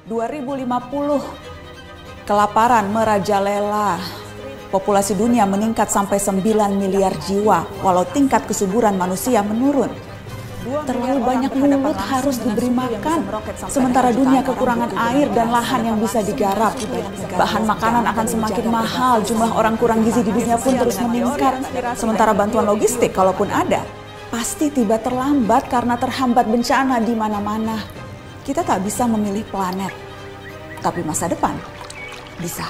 2050, kelaparan merajalela. Populasi dunia meningkat sampai 9 miliar jiwa, walau tingkat kesuburan manusia menurun. Terlalu banyak mulut harus diberi makan, sementara dunia kekurangan air dan lahan yang bisa digarap. Bahan makanan akan semakin mahal, jumlah orang kurang gizi di dunia pun terus meningkat. Sementara bantuan logistik, kalaupun ada, pasti tiba terlambat karena terhambat bencana di mana-mana. Kita tak bisa memilih planet, tapi masa depan bisa.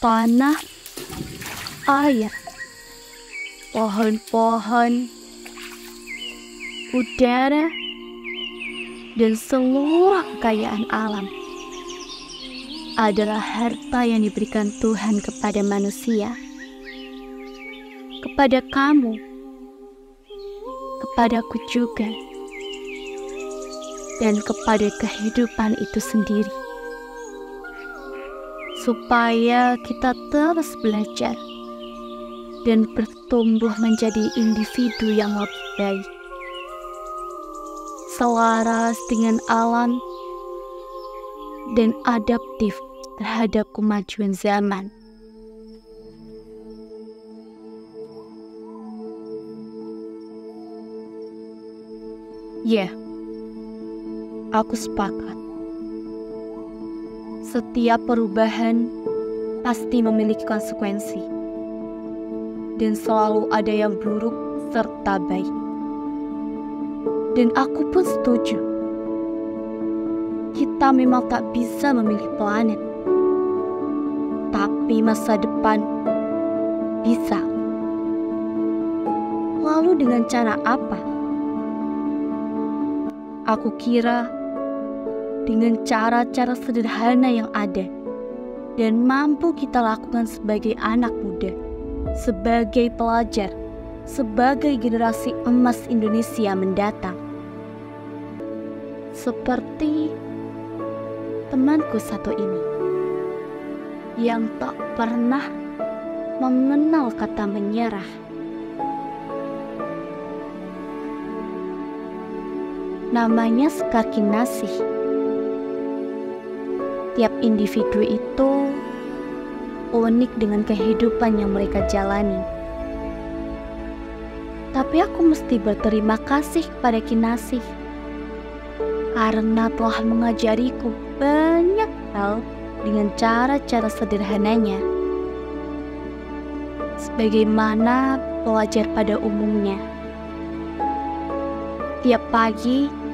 Tanah, air, pohon-pohon, udara, dan seluruh kekayaan alam adalah harta yang diberikan Tuhan kepada manusia, kepada kamu, kepadaku juga, dan kepada kehidupan itu sendiri. Supaya kita terus belajar dan bertumbuh menjadi individu yang lebih baik, selaras dengan alam dan adaptif terhadap kemajuan zaman. Ya, aku sepakat. Setiap perubahan pasti memiliki konsekuensi, dan selalu ada yang buruk serta baik. Dan aku pun setuju, kita memang tak bisa memilih planet, tapi masa depan bisa. Lalu dengan cara apa? Aku kira dengan cara-cara sederhana yang ada dan mampu kita lakukan sebagai anak muda, sebagai pelajar, sebagai generasi emas Indonesia mendatang. Seperti temanku satu ini, yang tak pernah mengenal kata menyerah. Namanya Sekar Kinasih. Tiap individu itu unik dengan kehidupan yang mereka jalani. Tapi aku mesti berterima kasih kepada Kinasih karena telah mengajariku banyak hal dengan cara-cara sederhananya. Sebagaimana pelajar pada umumnya. Tiap pagi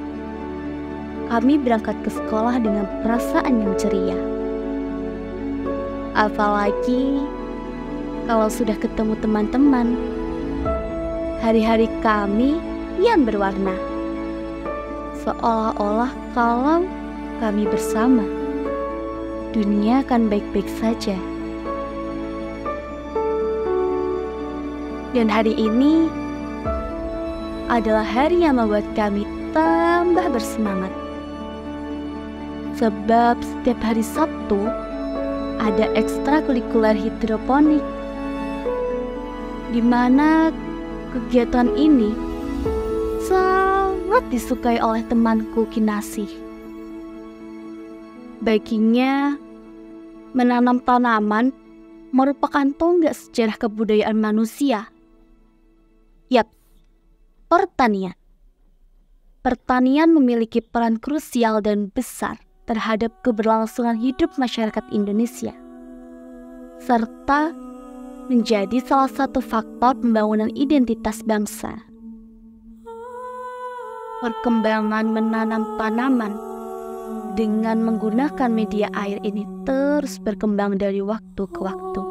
kami berangkat ke sekolah dengan perasaan yang ceria. Apalagi kalau sudah ketemu teman-teman, hari-hari kami yang berwarna. Seolah-olah kalau kami bersama, dunia akan baik-baik saja. Dan hari ini adalah hari yang membuat kami tambah bersemangat. Sebab setiap hari Sabtu ada ekstrakurikuler hidroponik, di mana kegiatan ini sangat disukai oleh temanku Kinasih. Baginya, menanam tanaman merupakan tonggak sejarah kebudayaan manusia. Yap, pertanian. Pertanian memiliki peran krusial dan besar terhadap keberlangsungan hidup masyarakat Indonesia, serta menjadi salah satu faktor pembangunan identitas bangsa. Perkembangan menanam tanaman dengan menggunakan media air ini terus berkembang dari waktu ke waktu.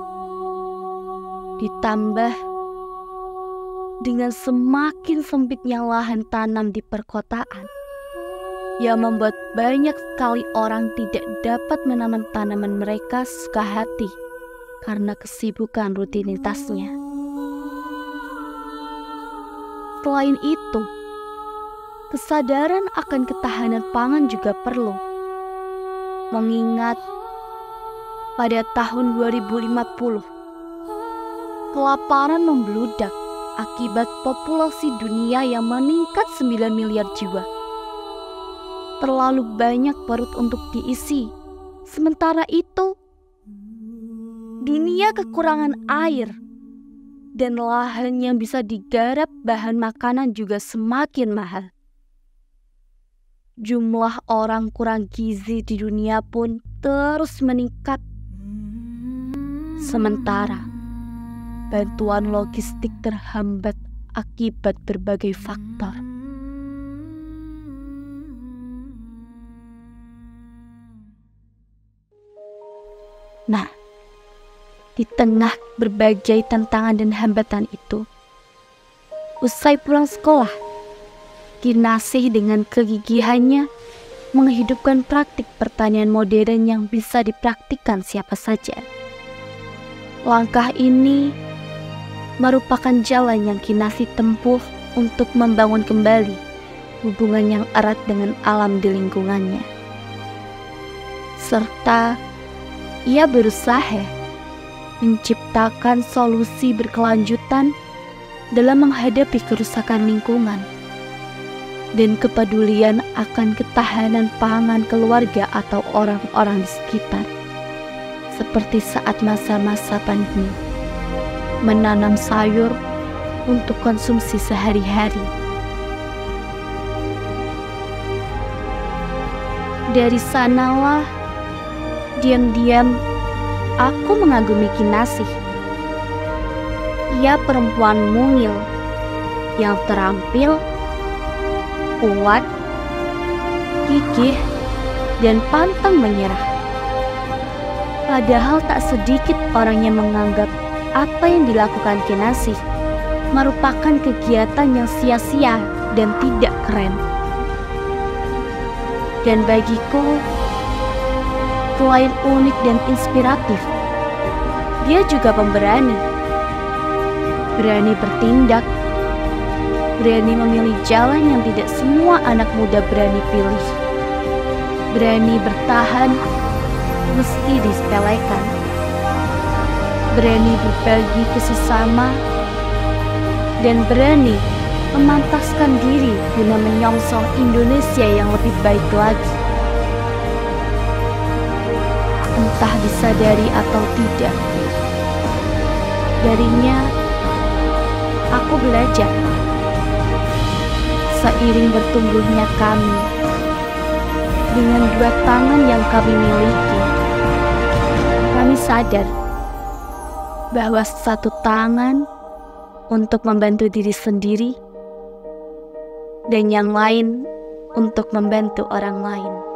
Ditambah dengan semakin sempitnya lahan tanam di perkotaan, yang membuat banyak sekali orang tidak dapat menanam tanaman mereka suka hati karena kesibukan rutinitasnya. Selain itu, kesadaran akan ketahanan pangan juga perlu. Mengingat pada tahun 2050, kelaparan membludak akibat populasi dunia yang meningkat 9 miliar jiwa. Terlalu banyak perut untuk diisi. Sementara itu, dunia kekurangan air dan lahan yang bisa digarap bahan makanan juga semakin mahal. Jumlah orang kurang gizi di dunia pun terus meningkat. Sementara bantuan logistik terhambat akibat berbagai faktor. Nah, di tengah berbagai tantangan dan hambatan itu, usai pulang sekolah, Kinasih dengan kegigihannya menghidupkan praktik pertanian modern yang bisa dipraktikkan siapa saja. Langkah ini merupakan jalan yang Kinasih tempuh untuk membangun kembali hubungan yang erat dengan alam di lingkungannya. Serta ia berusaha menciptakan solusi berkelanjutan dalam menghadapi kerusakan lingkungan dan kepedulian akan ketahanan pangan keluarga atau orang-orang di sekitar. Seperti saat masa-masa pandemi, menanam sayur untuk konsumsi sehari-hari. Dari sanalah, diam-diam aku mengagumi Kinasih. Ia perempuan mungil yang terampil, kuat, gigih, dan pantang menyerah. Padahal tak sedikit orang yang menganggap apa yang dilakukan Kinasih merupakan kegiatan yang sia-sia dan tidak keren. Dan bagiku, selain unik dan inspiratif, dia juga pemberani. Berani bertindak, berani memilih jalan yang tidak semua anak muda berani pilih. Berani bertahan meski disepelekan. Berani berbagi ke sesama, dan berani memantaskan diri guna menyongsong Indonesia yang lebih baik lagi. Entah disadari atau tidak, darinya aku belajar. Seiring bertumbuhnya kami, dengan dua tangan yang kami miliki, kami sadar bahwa satu tangan untuk membantu diri sendiri dan yang lain untuk membantu orang lain.